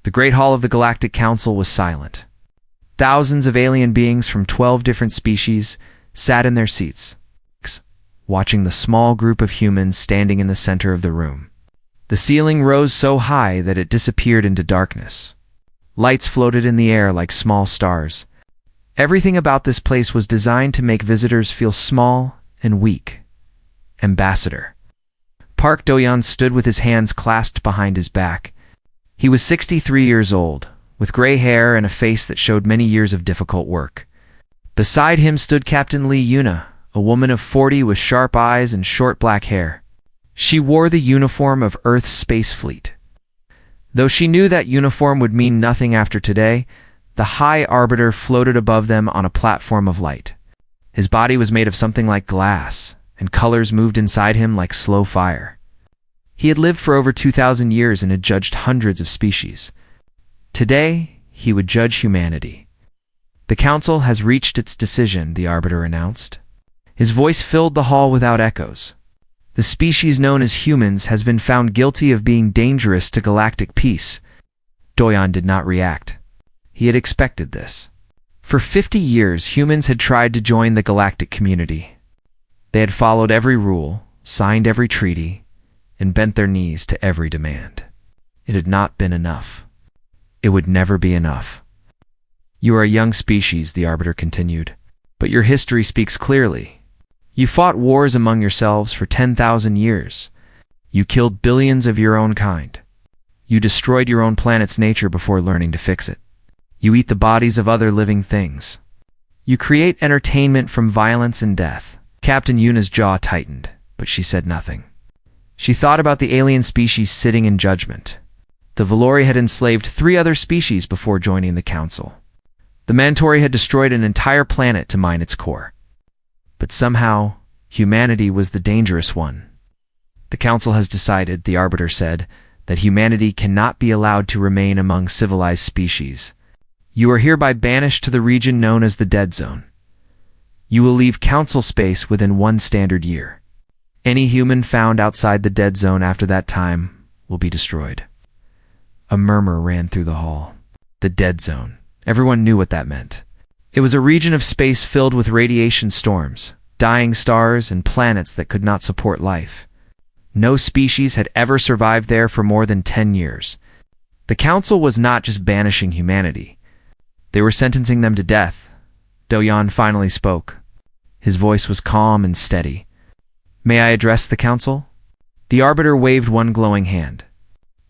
The Great Hall of the Galactic Council was silent. Thousands of alien beings from 12 different species sat in their seats, watching the small group of humans standing in the center of the room. The ceiling rose so high that it disappeared into darkness. Lights floated in the air like small stars. Everything about this place was designed to make visitors feel small and weak. Ambassador Park Do-yeon stood with his hands clasped behind his back. He was 63 years old, with gray hair and a face that showed many years of difficult work. Beside him stood Captain Lee Yuna, a woman of 40 with sharp eyes and short black hair. She wore the uniform of Earth's space fleet. Though she knew that uniform would mean nothing after today, the High Arbiter floated above them on a platform of light. His body was made of something like glass, and colors moved inside him like slow fire. He had lived for over 2,000 years and had judged hundreds of species. Today, he would judge humanity. The Council has reached its decision, the Arbiter announced. His voice filled the hall without echoes. The species known as humans has been found guilty of being dangerous to galactic peace. Do-yeon did not react. He had expected this. For 50 years, humans had tried to join the galactic community. They had followed every rule, signed every treaty, and bent their knees to every demand. It had not been enough. It would never be enough. You are a young species, the Arbiter continued, but your history speaks clearly. You fought wars among yourselves for 10,000 years. You killed billions of your own kind. You destroyed your own planet's nature before learning to fix it. You eat the bodies of other living things. You create entertainment from violence and death. Captain Yuna's jaw tightened, but she said nothing. She thought about the alien species sitting in judgment. The Valori had enslaved 3 other species before joining the Council. The Mantori had destroyed an entire planet to mine its core. But somehow, humanity was the dangerous one. The Council has decided, the Arbiter said, that humanity cannot be allowed to remain among civilized species. You are hereby banished to the region known as the Dead Zone. You will leave Council space within 1 standard year. Any human found outside the Dead Zone after that time will be destroyed. A murmur ran through the hall. The Dead Zone. Everyone knew what that meant. It was a region of space filled with radiation storms, dying stars, and planets that could not support life. No species had ever survived there for more than 10 years. The Council was not just banishing humanity. They were sentencing them to death. Do-yeon finally spoke. His voice was calm and steady. May I address the Council? The Arbiter waved one glowing hand.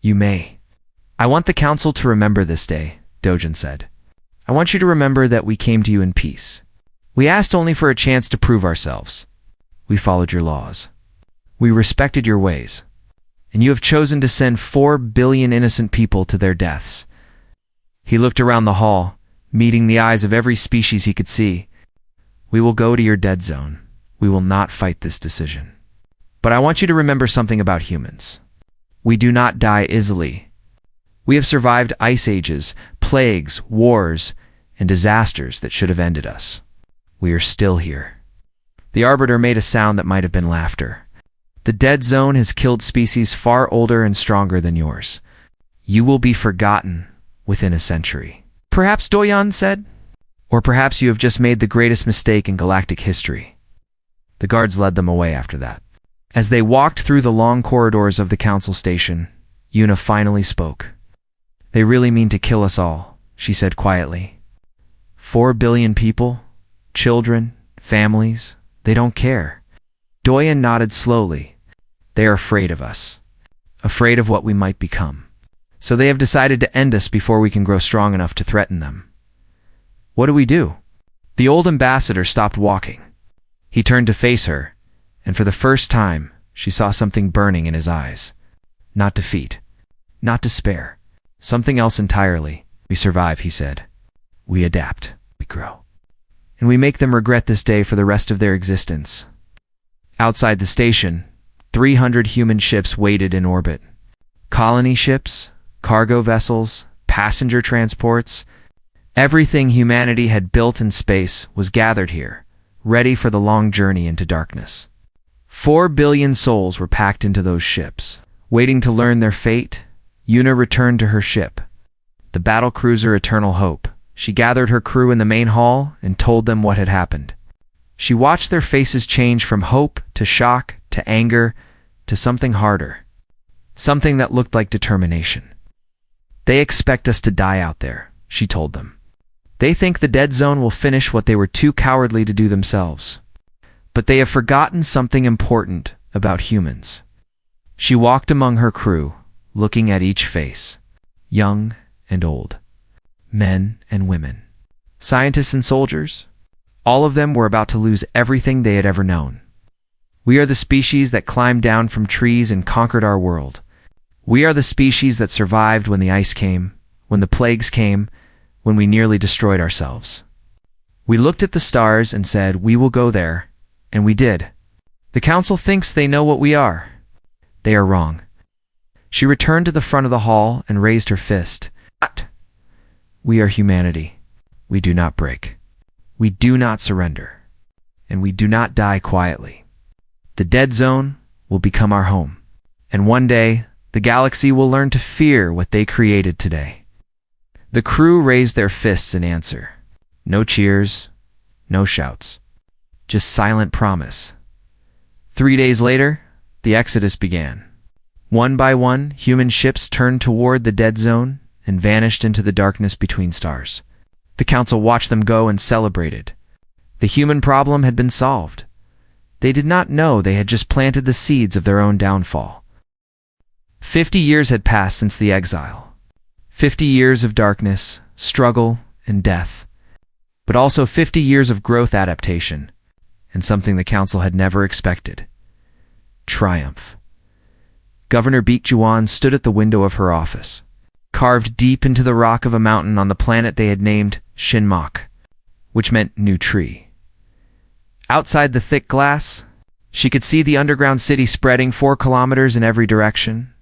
You may. I want the Council to remember this day, Do-yeon said. I want you to remember that we came to you in peace. We asked only for a chance to prove ourselves. We followed your laws. We respected your ways. And you have chosen to send 4 billion innocent people to their deaths. He looked around the hall, meeting the eyes of every species he could see. We will go to your Dead Zone. We will not fight this decision. But I want you to remember something about humans. We do not die easily. We have survived ice ages, plagues, wars, and disasters that should have ended us. We are still here. The Arbiter made a sound that might have been laughter. The Dead Zone has killed species far older and stronger than yours. You will be forgotten within a century. Perhaps, Do-yeon said. Or perhaps you have just made the greatest mistake in galactic history. The guards led them away after that. As they walked through the long corridors of the Council station, Yuna finally spoke. They really mean to kill us all, she said quietly. 4 billion people, children, families, they don't care. Do-yeon nodded slowly. They are afraid of us, afraid of what we might become. So they have decided to end us before we can grow strong enough to threaten them. What do we do? The old ambassador stopped walking. He turned to face her, and for the first time, she saw something burning in his eyes. Not defeat, not despair, something else entirely. We survive, he said. We adapt, we grow. And we make them regret this day for the rest of their existence. Outside the station, 300 human ships waited in orbit. Colony ships, cargo vessels, passenger transports, everything humanity had built in space was gathered here, ready for the long journey into darkness. 4 billion souls were packed into those ships. Waiting to learn their fate, Yuna returned to her ship. the battlecruiser Eternal Hope. She gathered her crew in the main hall and told them what had happened. She watched their faces change from hope to shock to anger to something harder, something that looked like determination. "They expect us to die out there," she told them. "They think the dead zone will finish what they were too cowardly to do themselves. But they have forgotten something important about humans." She walked among her crew, looking at each face, young and old, men and women, scientists and soldiers. All of them were about to lose everything they had ever known. "We are the species that climbed down from trees and conquered our world. We are the species that survived when the ice came, when the plagues came, when we nearly destroyed ourselves. We looked at the stars and said, 'We will go there,' and we did. The council thinks they know what we are. They are wrong." She returned to the front of the hall and raised her fist. "We are humanity. We do not break. We do not surrender. And we do not die quietly. The dead zone will become our home. And one day, the galaxy will learn to fear what they created today." The crew raised their fists in answer. No cheers, no shouts, just silent promise. 3 days later, the exodus began. One by one, human ships turned toward the dead zone and vanished into the darkness between stars. The council watched them go and celebrated. The human problem had been solved. They did not know they had just planted the seeds of their own downfall. 50 years had passed since the exile. 50 years of darkness, struggle, and death. But also 50 years of growth, adaptation, and something the council had never expected: triumph. Governor Baek Juan stood at the window of her office. Carved deep into the rock of a mountain on the planet they had named Shinmak, which meant new tree. Outside the thick glass, she could see the underground city spreading 4 kilometers in every direction.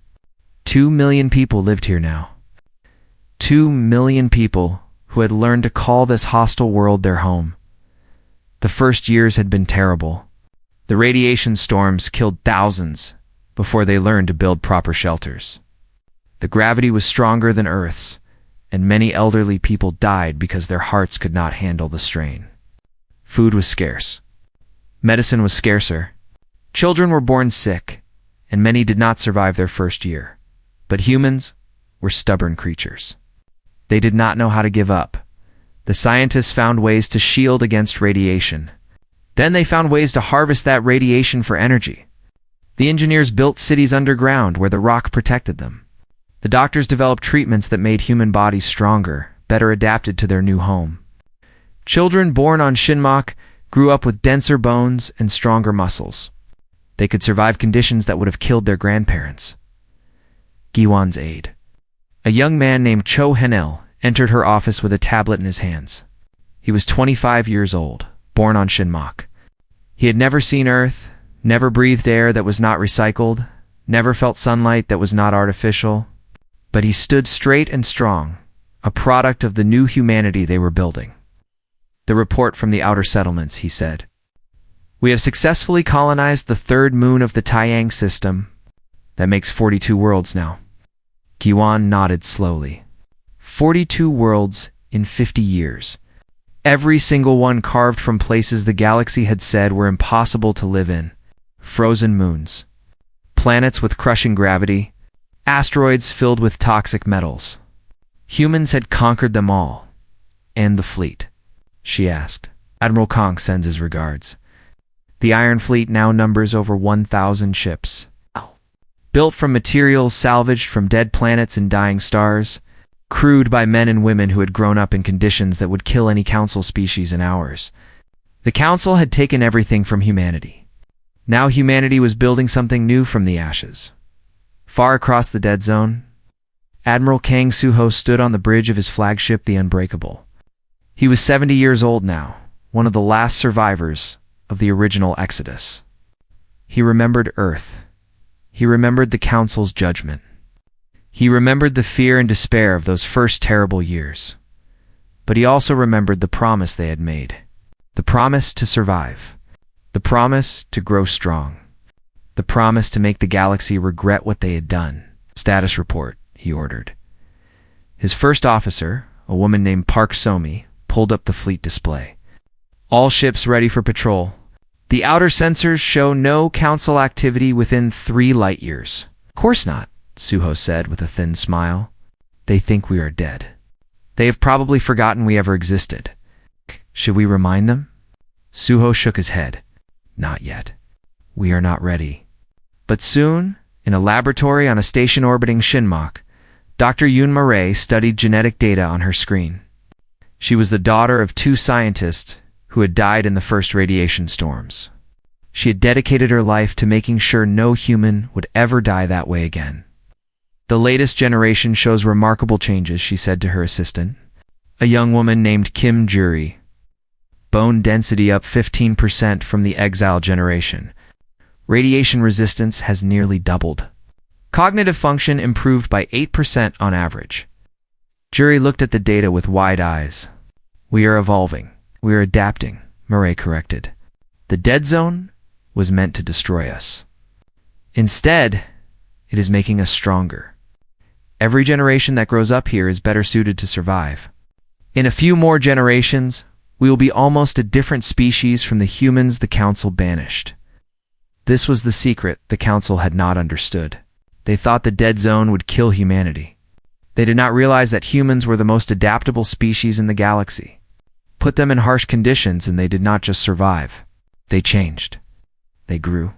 2 million people lived here now. 2 million people who had learned to call this hostile world their home. The first years had been terrible. The radiation storms killed thousands before they learned to build proper shelters. The gravity was stronger than Earth's, and many elderly people died because their hearts could not handle the strain. Food was scarce. Medicine was scarcer. Children were born sick, and many did not survive their first year. But humans were stubborn creatures. They did not know how to give up. The scientists found ways to shield against radiation. Then they found ways to harvest that radiation for energy. The engineers built cities underground where the rock protected them. The doctors developed treatments that made human bodies stronger, better adapted to their new home. Children born on Shinmak grew up with denser bones and stronger muscles. They could survive conditions that would have killed their grandparents. Giwan's aide. A young man named Cho Henel entered her office with a tablet in his hands. He was 25 years old, born on Shinmak. He had never seen Earth, never breathed air that was not recycled, never felt sunlight that was not artificial. But he stood straight and strong, a product of the new humanity they were building. "The report from the outer settlements," he said. "We have successfully colonized the 3rd moon of the Taiyang system. That makes 42 worlds now." Giwan nodded slowly. 42 worlds in 50 years. Every single one carved from places the galaxy had said were impossible to live in. Frozen moons. Planets with crushing gravity. Asteroids filled with toxic metals. Humans had conquered them all. "And the fleet?" she asked. "Admiral Kong sends his regards. The Iron Fleet now numbers over 1,000 ships. Built from materials salvaged from dead planets and dying stars, crewed by men and women who had grown up in conditions that would kill any council species in hours. The council had taken everything from humanity. Now humanity was building something new from the ashes. Far across the dead zone, Admiral Kang Suho stood on the bridge of his flagship, the Unbreakable. He was 70 years old now, one of the last survivors of the original Exodus. He remembered Earth. He remembered the Council's judgment. He remembered the fear and despair of those first terrible years. But he also remembered the promise they had made. The promise to survive. The promise to grow strong. The promise to make the galaxy regret what they had done. "Status report," he ordered. His first officer, a woman named Park Somi, pulled up the fleet display. All ships ready for patrol. The outer sensors show no council activity within 3 light years. Of course not, Suho said with a thin smile. They think we are dead. They have probably forgotten we ever existed. Should we remind them? Suho shook his head. Not yet. We are not ready. But soon, in a laboratory on a station orbiting Shinmok, Dr. Yoon Murray studied genetic data on her screen. She was the daughter of 2 scientists who had died in the first radiation storms. She had dedicated her life to making sure no human would ever die that way again. The latest generation shows remarkable changes, she said to her assistant, a young woman named Kim Jury. Bone density up 15% from the exile generation. Radiation resistance has nearly doubled. Cognitive function improved by 8% on average. Jury looked at the data with wide eyes. We are evolving. We are adapting, Murray corrected. The dead zone was meant to destroy us. Instead, it is making us stronger. Every generation that grows up here is better suited to survive. In a few more generations, we will be almost a different species from the humans the Council banished. This was the secret the Council had not understood. They thought the dead zone would kill humanity. They did not realize that humans were the most adaptable species in the galaxy. Put them in harsh conditions and they did not just survive. They changed. They grew.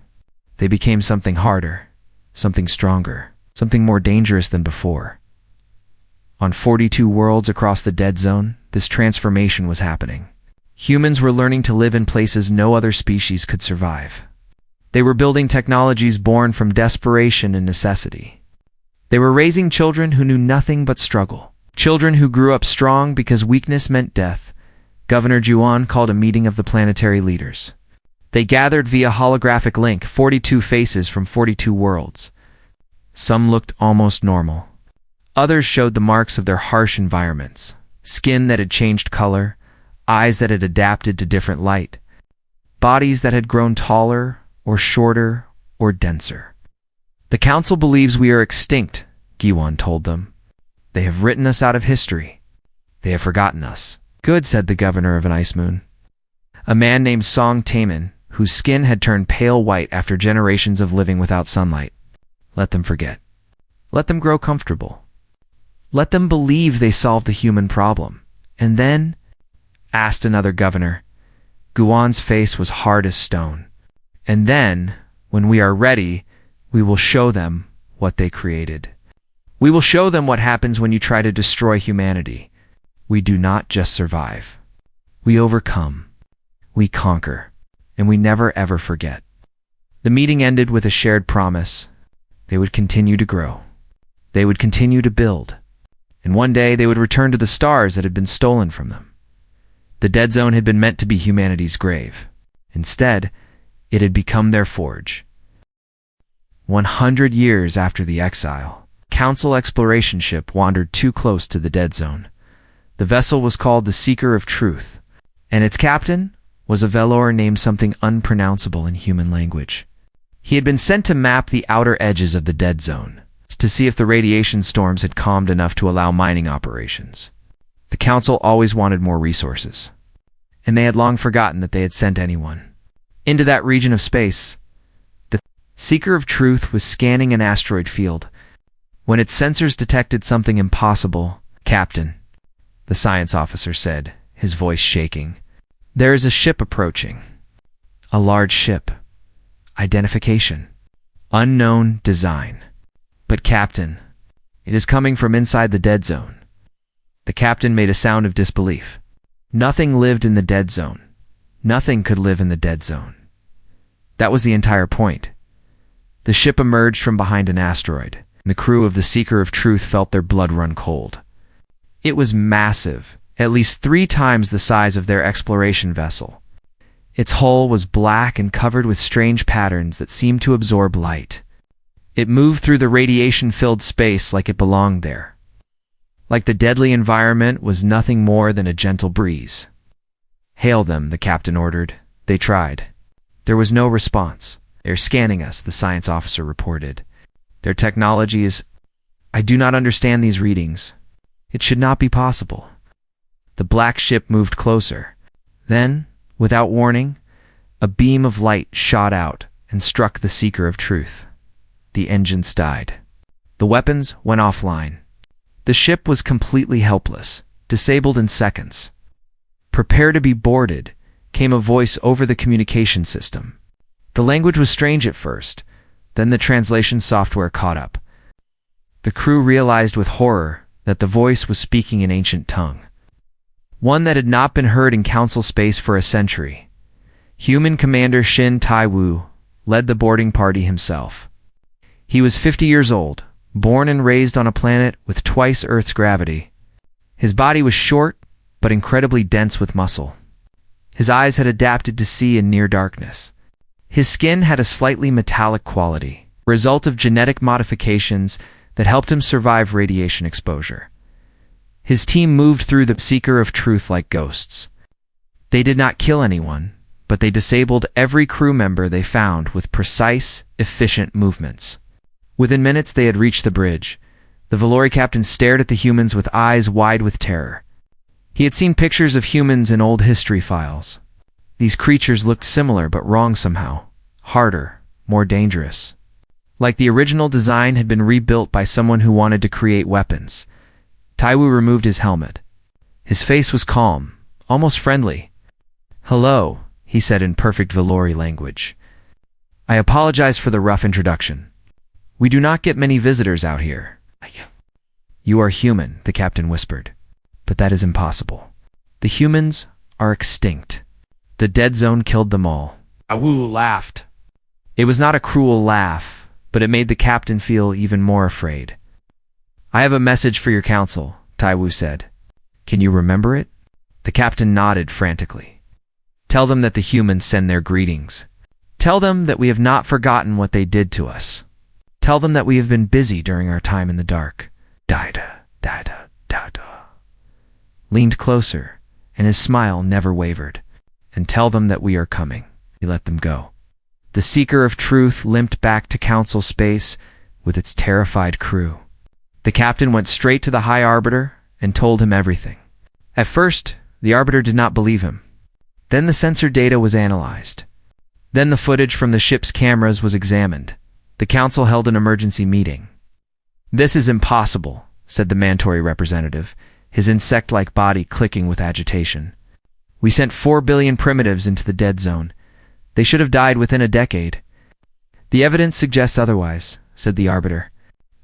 They became something harder, something stronger, something more dangerous than before. On 42 worlds across the dead zone, this transformation was happening. Humans were learning to live in places no other species could survive. They were building technologies born from desperation and necessity. They were raising children who knew nothing but struggle. Children who grew up strong because weakness meant death. Governor Juan called a meeting of the planetary leaders. They gathered via holographic link 42 faces from 42 worlds. Some looked almost normal. Others showed the marks of their harsh environments. Skin that had changed color, eyes that had adapted to different light, bodies that had grown taller or shorter or denser. The Council believes we are extinct, Giwan told them. They have written us out of history. They have forgotten us. Good, said the governor of an ice moon. A man named Song Taemin, whose skin had turned pale white after generations of living without sunlight. Let them forget. Let them grow comfortable. Let them believe they solved the human problem. And then, asked another governor. Guan's face was hard as stone. And then, when we are ready, we will show them what they created. We will show them what happens when you try to destroy humanity. We do not just survive. We overcome. We conquer. And we never ever forget. The meeting ended with a shared promise. They would continue to grow. They would continue to build. And one day they would return to the stars that had been stolen from them. The dead zone had been meant to be humanity's grave. Instead, it had become their forge. 100 years after the exile, Council exploration ship wandered too close to the dead zone. The vessel was called the Seeker of Truth, and its captain was a Velour named something unpronounceable in human language. He had been sent to map the outer edges of the dead zone, to see if the radiation storms had calmed enough to allow mining operations. The Council always wanted more resources, and they had long forgotten that they had sent anyone. Into that region of space, the Seeker of Truth was scanning an asteroid field. When its sensors detected something impossible, Captain, the science officer said, his voice shaking, there is a ship approaching. A large ship. Identification. Unknown design. But Captain, it is coming from inside the dead zone. The captain made a sound of disbelief. Nothing lived in the dead zone. Nothing could live in the dead zone. That was the entire point. The ship emerged from behind an asteroid. The crew of the Seeker of Truth felt their blood run cold. It was massive, at least 3 times the size of their exploration vessel. Its hull was black and covered with strange patterns that seemed to absorb light. It moved through the radiation-filled space like it belonged there. Like the deadly environment was nothing more than a gentle breeze. Hail them, the captain ordered. They tried. There was no response. They're scanning us, the science officer reported. Their technology is... I do not understand these readings. It should not be possible. The black ship moved closer. Then, without warning, a beam of light shot out and struck the Seeker of Truth. The engines died. The weapons went offline. The ship was completely helpless, disabled in seconds. "Prepare to be boarded," came a voice over the communication system. The language was strange at first, then the translation software caught up. The crew realized with horror that the voice was speaking an ancient tongue, one that had not been heard in Council space for a century. Human Commander Shin Tai-Wu led the boarding party himself. He was 50 years old, born and raised on a planet with twice Earth's gravity. His body was short, but incredibly dense with muscle. His eyes had adapted to see in near darkness. His skin had a slightly metallic quality, a result of genetic modifications that helped him survive radiation exposure. His team moved through the Seeker of Truth like ghosts. They did not kill anyone, but they disabled every crew member they found with precise, efficient movements. Within minutes they had reached the bridge. The Valori captain stared at the humans with eyes wide with terror. He had seen pictures of humans in old history files. These creatures looked similar but wrong somehow. Harder, more dangerous. Like the original design had been rebuilt by someone who wanted to create weapons. Tai-Wu removed his helmet. His face was calm, almost friendly. "Hello," he said in perfect Valori language. "I apologize for the rough introduction. We do not get many visitors out here." "You are human," the captain whispered. "But that is impossible. The humans are extinct. The dead zone killed them all." Tai-Wu laughed. It was not a cruel laugh, but it made the captain feel even more afraid. "I have a message for your council," Tai-Wu said. "Can you remember it?" The captain nodded frantically. "Tell them that the humans send their greetings. Tell them that we have not forgotten what they did to us. Tell them that we have been busy during our time in the dark." Da-da, da-da, da-da. Leaned closer, and his smile never wavered. "And tell them that we are coming." He let them go. The Seeker of Truth limped back to Council space with its terrified crew. The captain went straight to the High Arbiter and told him everything. At first, the Arbiter did not believe him. Then the sensor data was analyzed. Then the footage from the ship's cameras was examined. The Council held an emergency meeting. "This is impossible," said the Mantori representative, his insect-like body clicking with agitation. "We sent 4 billion primitives into the dead zone. They should have died within a decade." "The evidence suggests otherwise," said the Arbiter.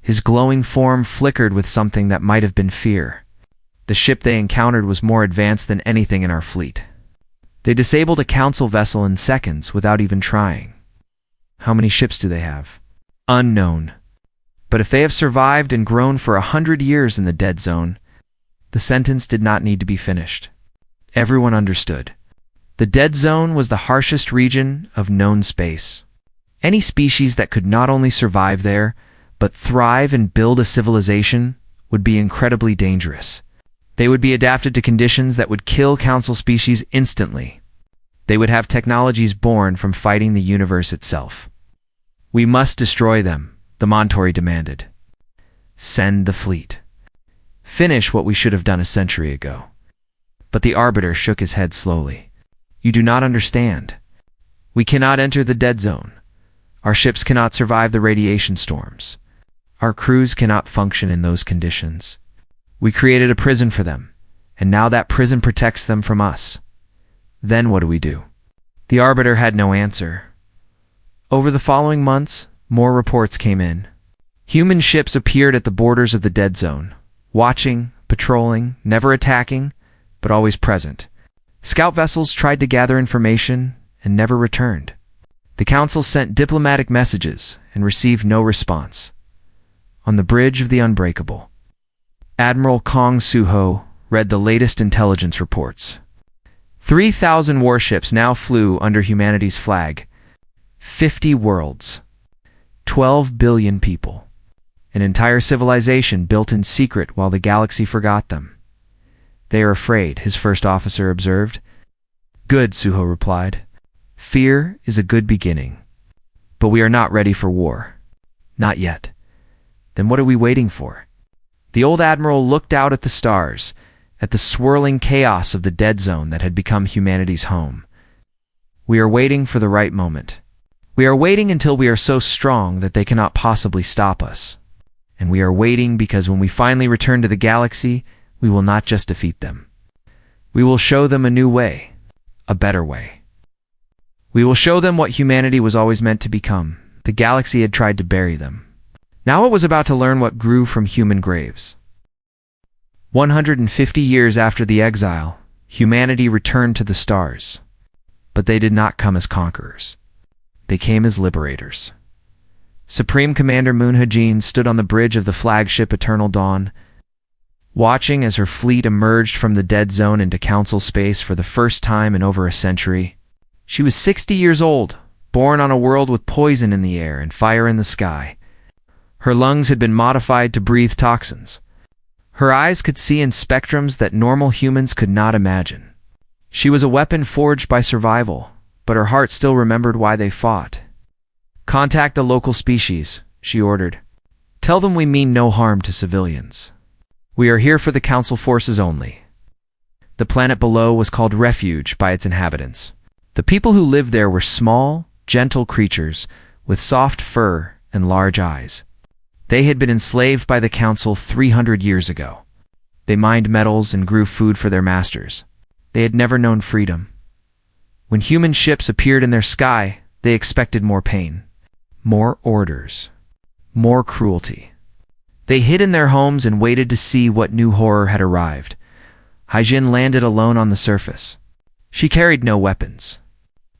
His glowing form flickered with something that might have been fear. "The ship they encountered was more advanced than anything in our fleet. They disabled a Council vessel in seconds without even trying." "How many ships do they have?" "Unknown. But if they have survived and grown for 100 years in the dead zone..." The sentence did not need to be finished. Everyone understood. The dead zone was the harshest region of known space. Any species that could not only survive there, but thrive and build a civilization would be incredibly dangerous. They would be adapted to conditions that would kill Council species instantly. They would have technologies born from fighting the universe itself. "We must destroy them," the Mantori demanded. "Send the fleet. Finish what we should have done a century ago." But the Arbiter shook his head slowly. "You do not understand. We cannot enter the dead zone. Our ships cannot survive the radiation storms. Our crews cannot function in those conditions. We created a prison for them, and now that prison protects them from us. Then what do we do?" The Arbiter had no answer. Over the following months, more reports came in. Human ships appeared at the borders of the dead zone, watching, patrolling, never attacking, but always present. Scout vessels tried to gather information and never returned. The Council sent diplomatic messages and received no response. On the bridge of the Unbreakable, Admiral Kong Suho read the latest intelligence reports. 3,000 warships now flew under humanity's flag. 50 worlds. 12 billion people. An entire civilization built in secret while the galaxy forgot them. "They are afraid," his first officer observed. "Good," Suho replied. "Fear is a good beginning. But we are not ready for war. Not yet." "Then what are we waiting for?" The old admiral looked out at the stars, at the swirling chaos of the dead zone that had become humanity's home. We are waiting for the right moment. We are waiting until we are so strong that they cannot possibly stop us. And we are waiting because when we finally return to the galaxy, we will not just defeat them. We will show them a new way, a better way. We will show them what humanity was always meant to become. The galaxy had tried to bury them. Now it was about to learn what grew from human graves. 150 years after the exile, humanity returned to the stars. But they did not come as conquerors. They came as liberators. Supreme Commander Munhajin stood on the bridge of the flagship Eternal Dawn, watching as her fleet emerged from the dead zone into Council space for the first time in over a century. She was 60 years old, born on a world with poison in the air and fire in the sky. Her lungs had been modified to breathe toxins. Her eyes could see in spectrums that normal humans could not imagine. She was a weapon forged by survival, but her heart still remembered why they fought. "Contact the local species," she ordered. "Tell them we mean no harm to civilians. We are here for the Council forces only." The planet below was called Refuge by its inhabitants. The people who lived there were small, gentle creatures with soft fur and large eyes. They had been enslaved by the Council 300 years ago. They mined metals and grew food for their masters. They had never known freedom. When human ships appeared in their sky, they expected more pain, more orders, more cruelty. They hid in their homes and waited to see what new horror had arrived. Haijin landed alone on the surface. She carried no weapons.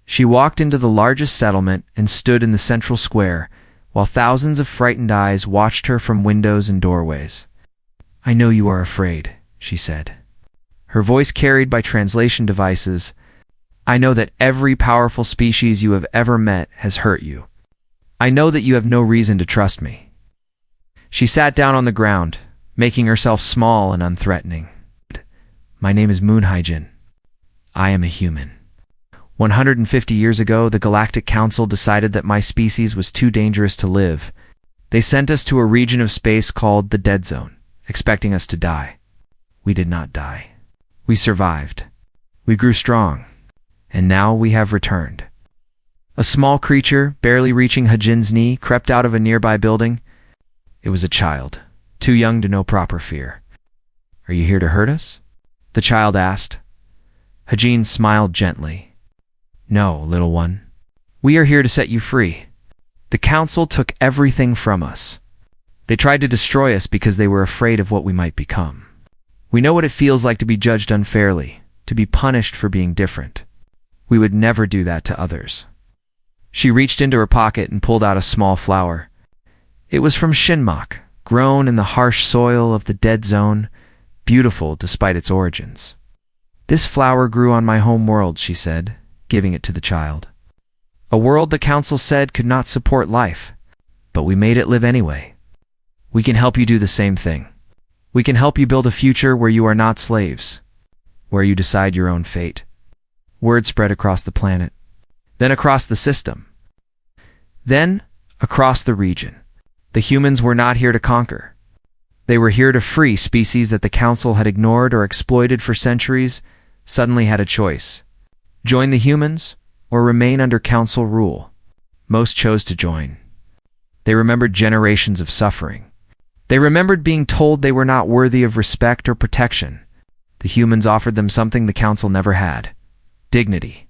She walked into the largest settlement and stood in the central square, while thousands of frightened eyes watched her from windows and doorways. "I know you are afraid," she said. Her voice carried by translation devices. "I know that every powerful species you have ever met has hurt you. I know that you have no reason to trust me." She sat down on the ground, making herself small and unthreatening. "My name is Munhajin. I am a human. 150 years ago, the Galactic Council decided that my species was too dangerous to live. They sent us to a region of space called the Dead Zone, expecting us to die. We did not die. We survived. We grew strong. And now we have returned." A small creature, barely reaching Hajin's knee, crept out of a nearby building. It was a child, too young to know proper fear. "Are you here to hurt us?" the child asked. Hajin smiled gently. "No, little one. We are here to set you free. The Council took everything from us. They tried to destroy us because they were afraid of what we might become. We know what it feels like to be judged unfairly, to be punished for being different. We would never do that to others." She reached into her pocket and pulled out a small flower. It was from Shinmok, grown in the harsh soil of the Dead Zone, beautiful despite its origins. "This flower grew on my home world," she said, giving it to the child. "A world the Council said could not support life, but we made it live anyway. We can help you do the same thing. We can help you build a future where you are not slaves, where you decide your own fate." Word spread across the planet, then across the system, then across the region. The humans were not here to conquer. They were here to free species that the Council had ignored or exploited for centuries. Suddenly had a choice: join the humans or remain under Council rule. Most chose to join. They remembered generations of suffering. They remembered being told they were not worthy of respect or protection. The humans offered them something the Council never had: dignity.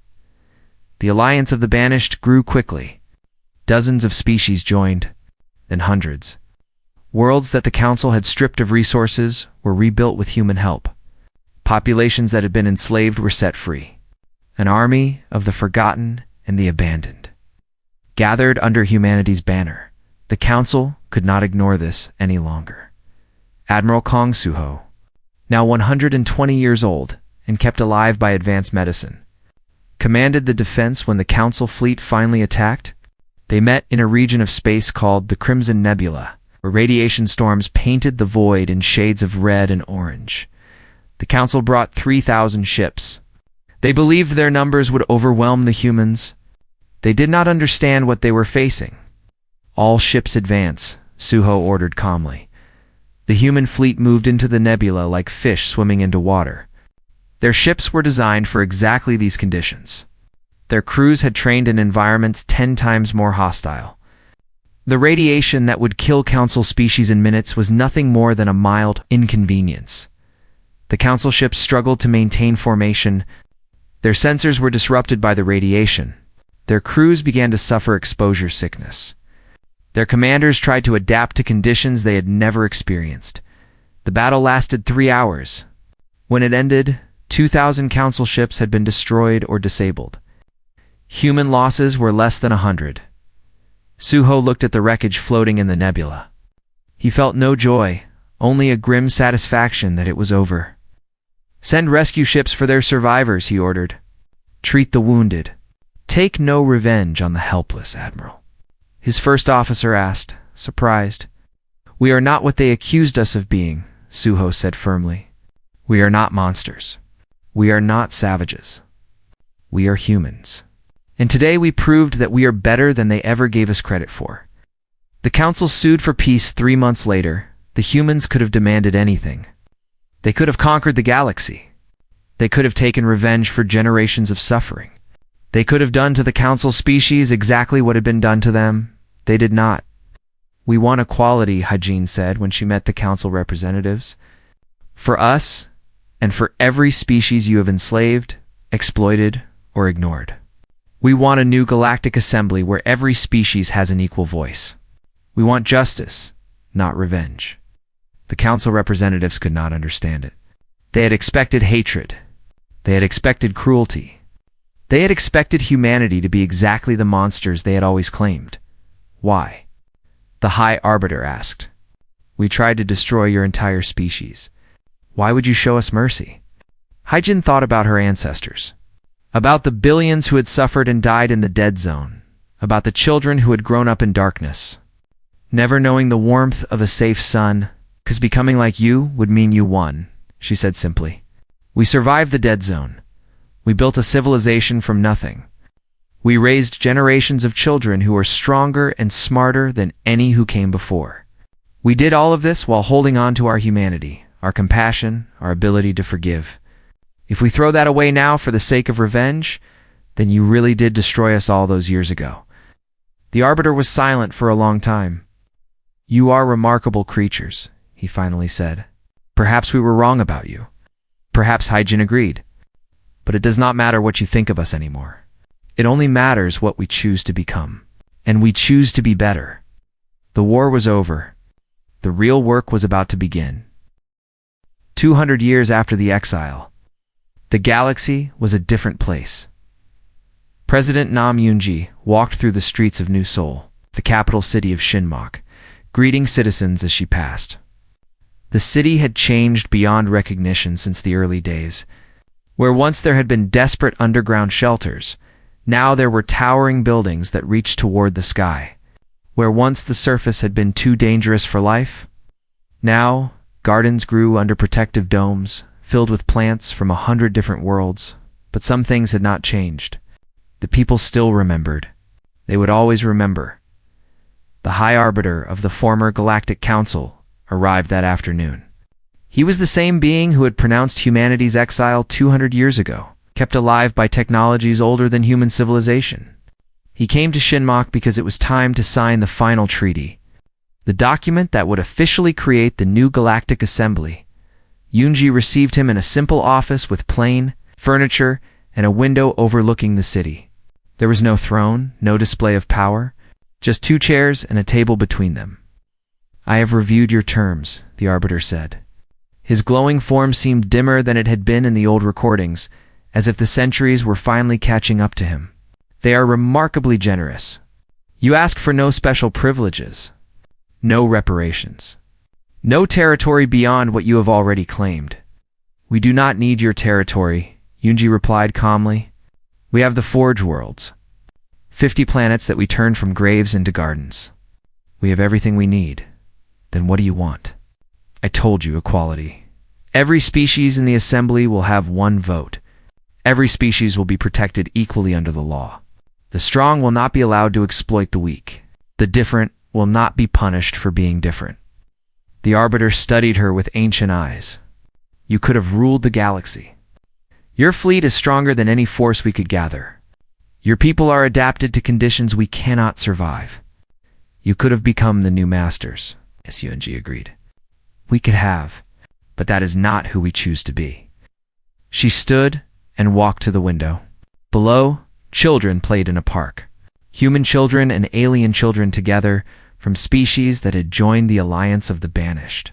The alliance of the Banished grew quickly. Dozens of species joined, then hundreds. Worlds that the Council had stripped of resources were rebuilt with human help. Populations that had been enslaved were set free. An army of the forgotten and the abandoned gathered under humanity's banner. The Council could not ignore this any longer. Admiral Kong Suho, now 120 years old and kept alive by advanced medicine, commanded the defense when the Council fleet finally attacked. They met in a region of space called the Crimson Nebula, where radiation storms painted the void in shades of red and orange. The Council brought 3,000 ships. They believed their numbers would overwhelm the humans. They did not understand what they were facing. "All ships advance," Suho ordered calmly. The human fleet moved into the nebula like fish swimming into water. Their ships were designed for exactly these conditions. Their crews had trained in environments 10 times more hostile. The radiation that would kill Council species in minutes was nothing more than a mild inconvenience. The Council ships struggled to maintain formation. Their sensors were disrupted by the radiation. Their crews began to suffer exposure sickness. Their commanders tried to adapt to conditions they had never experienced. The battle lasted 3 hours. When it ended, 2,000 Council ships had been destroyed or disabled. Human losses were less than 100. Suho looked at the wreckage floating in the nebula. He felt no joy, only a grim satisfaction that it was over. "Send rescue ships for their survivors," he ordered. "Treat the wounded. Take no revenge on the helpless, Admiral." His first officer asked, surprised. "We are not what they accused us of being," Suho said firmly. "We are not monsters. We are not savages. We are humans. And today we proved that we are better than they ever gave us credit for." The Council sued for peace 3 months later. The humans could have demanded anything. They could have conquered the galaxy. They could have taken revenge for generations of suffering. They could have done to the Council species exactly what had been done to them. They did not. "We want equality," Hajin said when she met the Council representatives. "For us, and for every species you have enslaved, exploited, or ignored. We want a new galactic assembly where every species has an equal voice. We want justice, not revenge." The Council representatives could not understand it. They had expected hatred. They had expected cruelty. They had expected humanity to be exactly the monsters they had always claimed. "Why?" the High Arbiter asked. "We tried to destroy your entire species. Why would you show us mercy?" Hyjin thought about her ancestors. About the billions who had suffered and died in the dead zone. About the children who had grown up in darkness, never knowing the warmth of a safe sun, "'cause becoming like you would mean you won," she said simply. "We survived the dead zone. We built a civilization from nothing. We raised generations of children who are stronger and smarter than any who came before. We did all of this while holding on to our humanity, our compassion, our ability to forgive. If we throw that away now for the sake of revenge, then you really did destroy us all those years ago." The Arbiter was silent for a long time. "You are remarkable creatures," he finally said. "Perhaps we were wrong about you." Perhaps Hyjin agreed. "But it does not matter what you think of us anymore. It only matters what we choose to become. And we choose to be better." The war was over. The real work was about to begin. 200 years after the exile, the galaxy was a different place. President Nam Yoonji walked through the streets of New Seoul, the capital city of Shinmok, greeting citizens as she passed. The city had changed beyond recognition since the early days. Where once there had been desperate underground shelters, now there were towering buildings that reached toward the sky. Where once the surface had been too dangerous for life, now gardens grew under protective domes, filled with plants from 100 different worlds. But some things had not changed. The people still remembered. They would always remember. The High Arbiter of the former Galactic Council arrived that afternoon. He was the same being who had pronounced humanity's exile 200 years ago, kept alive by technologies older than human civilization. He came to Shinmok because it was time to sign the final treaty, the document that would officially create the new Galactic Assembly. Yoonji received him in a simple office with plain furniture and a window overlooking the city. There was no throne, no display of power, just 2 chairs and a table between them. "I have reviewed your terms," the Arbiter said. His glowing form seemed dimmer than it had been in the old recordings, as if the centuries were finally catching up to him. "They are remarkably generous. You ask for no special privileges, no reparations, no territory beyond what you have already claimed." "We do not need your territory," Yoonji replied calmly. "We have the Forge Worlds, 50 planets that we turn from graves into gardens. We have everything we need. Then what do you want?" "I told you, equality. Every species in the assembly will have 1 vote. Every species will be protected equally under the law. The strong will not be allowed to exploit the weak. The different will not be punished for being different. The Arbiter studied her with ancient eyes. You could have ruled the galaxy. Your fleet is stronger than any force we could gather. Your people are adapted to conditions we cannot survive. You could have become the new masters. Yes, Yuan-Ji agreed. We could have, but that is not who we choose to be. She stood and walked to the window. Below, children played in a park. Human children and alien children together from species that had joined the alliance of the Banished.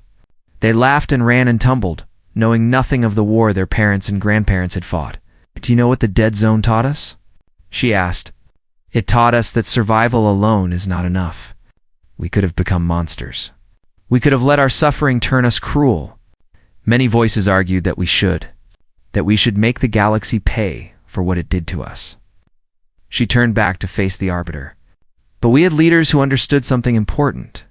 They laughed and ran and tumbled, knowing nothing of the war their parents and grandparents had fought. Do you know what the dead zone taught us? She asked. It taught us that survival alone is not enough. We could have become monsters. We could have let our suffering turn us cruel. Many voices argued that we should make the galaxy pay for what it did to us. She turned back to face the Arbiter. But we had leaders who understood something important.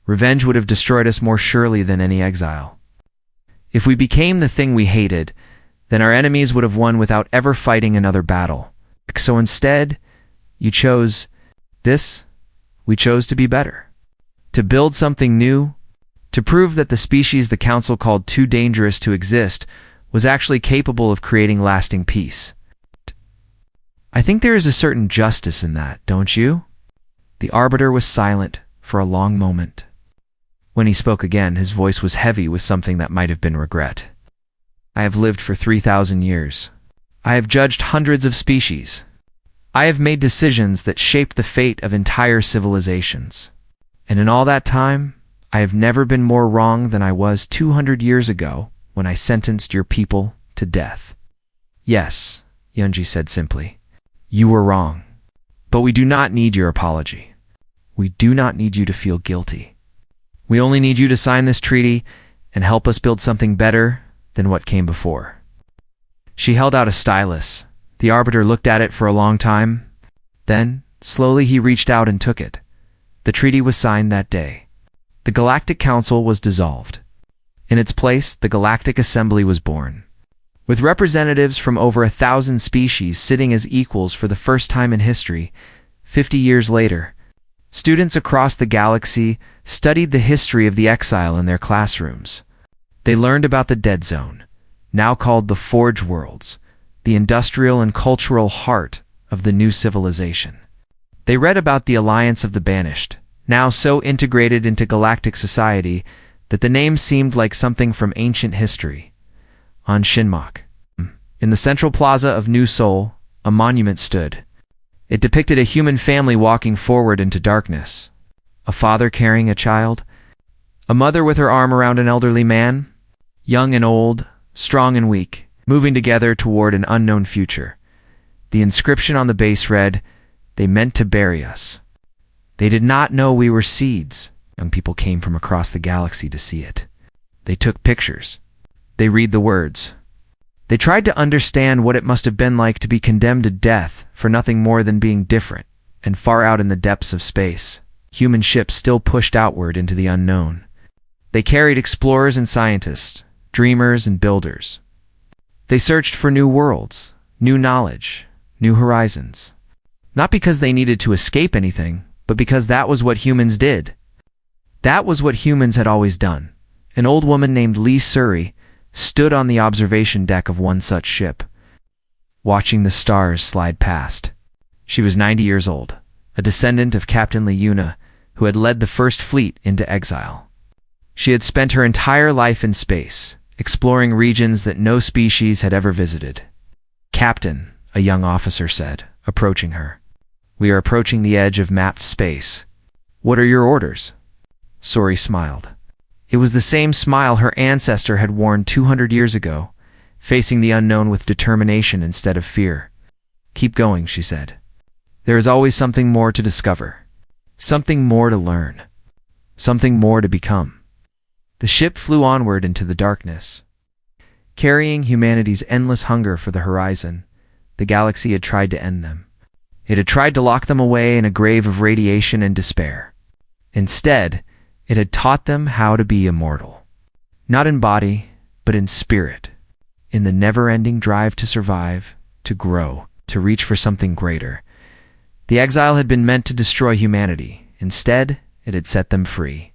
Revenge would have destroyed us more surely than any exile. If we became the thing we hated, then our enemies would have won without ever fighting another battle. So instead, you chose this. We chose to be better. To build something new, to prove that the species the Council called too dangerous to exist was actually capable of creating lasting peace. I think there is a certain justice in that, don't you? The Arbiter was silent for a long moment. When he spoke again, his voice was heavy with something that might have been regret. I have lived for 3,000 years. I have judged hundreds of species. I have made decisions that shaped the fate of entire civilizations. And in all that time, I have never been more wrong than I was 200 years ago when I sentenced your people to death. Yes, Yuan-Ji said simply. You were wrong. But we do not need your apology. We do not need you to feel guilty. We only need you to sign this treaty and help us build something better than what came before. She held out a stylus. The Arbiter looked at it for a long time. Then, slowly he reached out and took it. The treaty was signed that day. The Galactic Council was dissolved. In its place, the Galactic Assembly was born. With representatives from over 1,000 species sitting as equals for the first time in history, 50 years later, students across the galaxy studied the history of the exile in their classrooms. They learned about the Dead Zone, now called the Forge Worlds, the industrial and cultural heart of the new civilization. They read about the Alliance of the Banished, now so integrated into galactic society that the name seemed like something from ancient history. On Shinmok, in the central plaza of New Seoul, a monument stood. It depicted a human family walking forward into darkness. A father carrying a child. A mother with her arm around an elderly man. Young and old, strong and weak, moving together toward an unknown future. The inscription on the base read, "They meant to bury us. They did not know we were seeds." Young people came from across the galaxy to see it. They took pictures. They read the words. They tried to understand what it must have been like to be condemned to death for nothing more than being different, and far out in the depths of space, human ships still pushed outward into the unknown. They carried explorers and scientists, dreamers and builders. They searched for new worlds, new knowledge, new horizons. Not because they needed to escape anything, but because that was what humans did. That was what humans had always done. An old woman named Lee Suri stood on the observation deck of one such ship, watching the stars slide past. She was 90 years old, a descendant of Captain Lee Yuna, who had led the first fleet into exile. She had spent her entire life in space, exploring regions that no species had ever visited. "Captain," a young officer said, approaching her. "We are approaching the edge of mapped space. What are your orders?" Sori smiled. It was the same smile her ancestor had worn 200 years ago, facing the unknown with determination instead of fear. "Keep going," she said. "There is always something more to discover, something more to learn, something more to become." The ship flew onward into the darkness. Carrying humanity's endless hunger for the horizon, the galaxy had tried to end them. It had tried to lock them away in a grave of radiation and despair. Instead, it had taught them how to be immortal. Not in body, but in spirit. In the never-ending drive to survive, to grow, to reach for something greater. The exile had been meant to destroy humanity. Instead, it had set them free.